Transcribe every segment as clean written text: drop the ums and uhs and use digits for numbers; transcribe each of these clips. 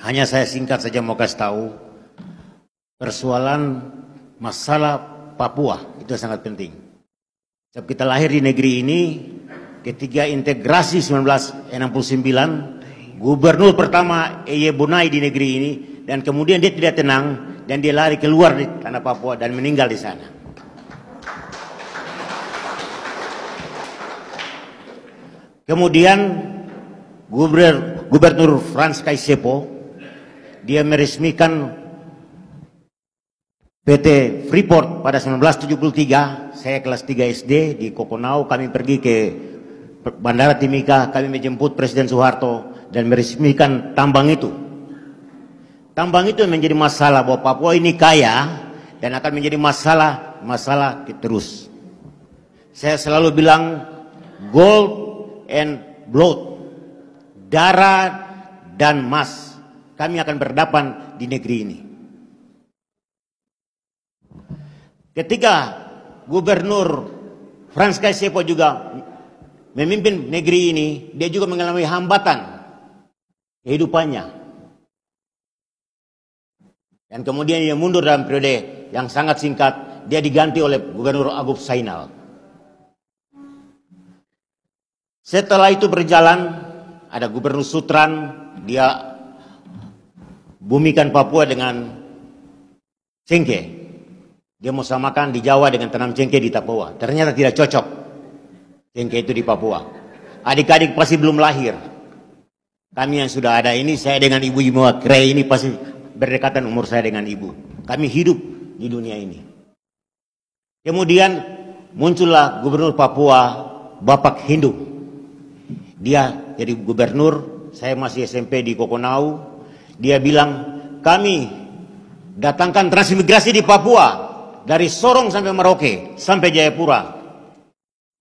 Hanya saya singkat saja mau kasih tahu, persoalan masalah Papua itu sangat penting. Sebab kita lahir di negeri ini, ketika integrasi 1969, gubernur pertama Eye Bunai di negeri ini, dan kemudian dia tidak tenang, dan dia lari keluar di tanah Papua dan meninggal di sana. Kemudian Gubernur Frans Kaisepo, dia meresmikan PT Freeport pada 1973. Saya kelas 3 SD di Kokonau, kami pergi ke Bandara Timika, kami menjemput Presiden Soeharto dan meresmikan tambang itu. Tambang itu menjadi masalah bahwa Papua ini kaya dan akan menjadi masalah terus. Saya selalu bilang gold and blood, darah dan emas, kami akan berhadapan di negeri ini. Ketika Gubernur Frans Kaisepo juga memimpin negeri ini, dia juga mengalami hambatan kehidupannya. Dan kemudian dia mundur dalam periode yang sangat singkat, dia diganti oleh Gubernur Agop Sainal. Setelah itu berjalan, ada Gubernur Sutran, dia bumikan Papua dengan cengkeh. Dia mau samakan di Jawa dengan tanam cengkeh di Papua. Ternyata tidak cocok cengkeh itu di Papua. Adik-adik pasti belum lahir. Kami yang sudah ada ini, saya dengan ibu-ibu Krei ini pasti berdekatan umur saya dengan ibu. Kami hidup di dunia ini. Kemudian muncullah Gubernur Papua, Bapak Hindu. Dia jadi gubernur, saya masih SMP di Kokonau. Dia bilang, kami datangkan transmigrasi di Papua. Dari Sorong sampai Merauke, sampai Jayapura.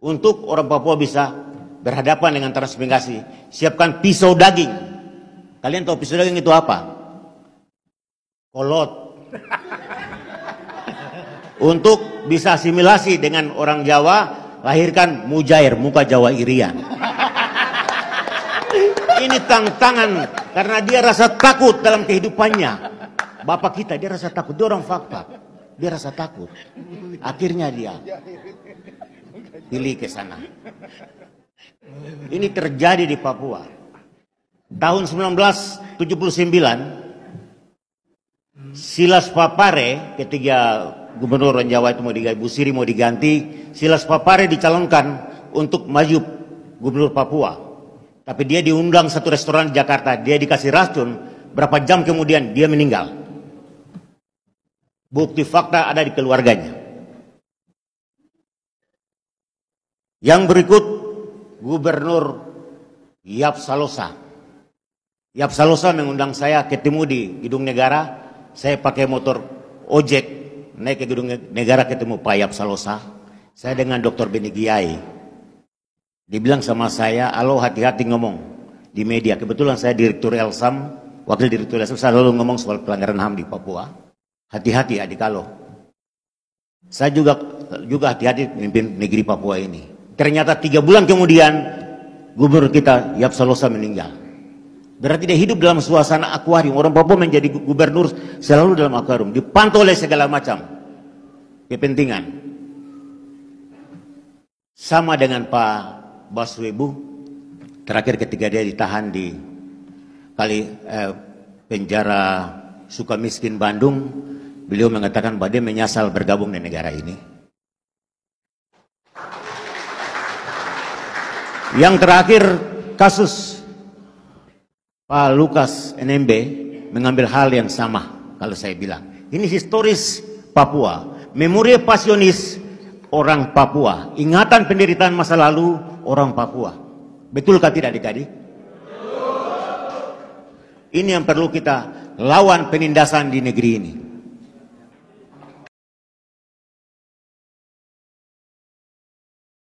Untuk orang Papua bisa berhadapan dengan transmigrasi. Siapkan pisau daging. Kalian tahu pisau daging itu apa? Kolot. Untuk bisa asimilasi dengan orang Jawa, lahirkan Mujair, muka Jawa Irian. Ini tantangan karena dia rasa takut dalam kehidupannya. Bapak kita dia rasa takut, dia orang fakta. Dia rasa takut. Akhirnya dia pilih ke sana. Ini terjadi di Papua. Tahun 1979, Silas Papare, ketika Gubernur Jawa itu mau diganti, Bu Siri mau diganti, Silas Papare dicalonkan untuk maju Gubernur Papua. Tapi dia diundang satu restoran di Jakarta, dia dikasih racun, berapa jam kemudian dia meninggal. Bukti fakta ada di keluarganya. Yang berikut Gubernur Yap Salosa. Yap Salosa mengundang saya ketemu di Gedung Negara. Saya pakai motor ojek naik ke Gedung Negara ketemu Pak Yap Salosa. Saya dengan Dr. Beni Giai. Dibilang sama saya, "Alo, hati-hati ngomong di media." Kebetulan saya Direktur Elsam, Wakil Direktur Elsam, saya lalu ngomong soal pelanggaran HAM di Papua. Hati-hati adik kalau. Saya juga hati-hati memimpin negeri Papua ini. Ternyata 3 bulan kemudian Gubernur kita Yap Salosa meninggal. Berarti dia hidup dalam suasana akuarium. Orang Papua menjadi gubernur selalu dalam akuarium, dipantau oleh segala macam kepentingan. Sama dengan Pak Baswebu, terakhir ketika dia ditahan di penjara Sukamiskin Bandung, beliau mengatakan bahwa dia menyesal bergabung di negara ini. Yang terakhir, kasus Pak Lukas NMB mengambil hal yang sama. Kalau saya bilang, ini historis Papua, memori pasionis orang Papua, ingatan penderitaan masa lalu orang Papua. Betulkah tidak adik-adik? Ini yang perlu kita lawan penindasan di negeri ini.